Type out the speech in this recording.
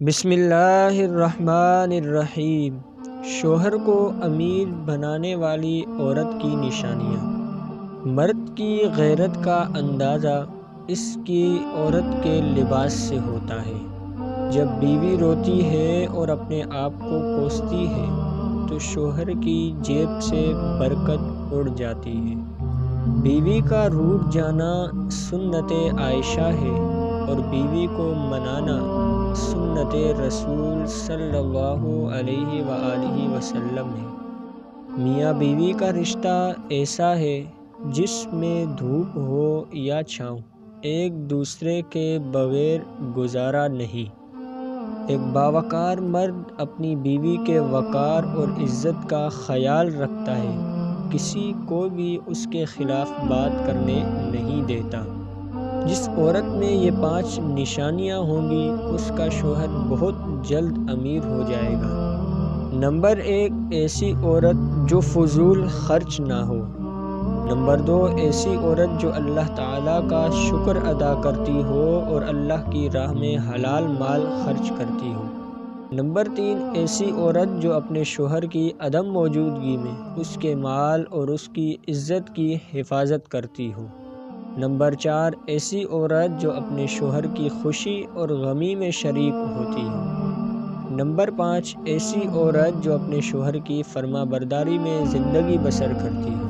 بسم اللہ الرحمن الرحیم۔ شوہر کو امیر بنانے والی عورت کی نشانیاں۔ مرد کی غیرت کا اندازہ اس کی عورت کے لباس سے ہوتا ہے۔ جب بیوی روتی ہے اور اپنے آپ کو کوستی ہے تو شوہر کی جیب سے برکت اڑ جاتی ہے۔ بیوی کا روٹھ جانا سنت عائشہ ہے اور بیوی کو منانا سنت رسول صلی اللہ علیہ وآلہ وسلم ہے۔ میاں بیوی کا رشتہ ایسا ہے جس میں دھوپ ہو یا چھاؤں ایک دوسرے کے بغیر گزارا نہیں۔ ایک باوقار مرد اپنی بیوی کے وقار اور عزت کا خیال رکھتا ہے، کسی کو بھی اس کے خلاف بات کرنے نہیں دیتا۔ جس عورت میں یہ 5 نشانیاں ہوں گی اس کا شوہر بہت جلد امیر ہو جائے گا۔ نمبر 1، ایسی عورت جو فضول خرچ نہ ہو۔ نمبر 2، ایسی عورت جو اللہ تعالیٰ کا شکر ادا کرتی ہو اور اللہ کی راہ میں حلال مال خرچ کرتی ہو۔ نمبر 3، ایسی عورت جو اپنے شوہر کی عدم موجودگی میں اس کے مال اور اس کی عزت کی حفاظت کرتی ہو۔ نمبر 4، ایسی عورت جو اپنے شوہر کی خوشی اور غمی میں شریک ہوتی ہو۔ نمبر 5، ایسی عورت جو اپنے شوہر کی فرما برداری میں زندگی بسر کرتی ہو۔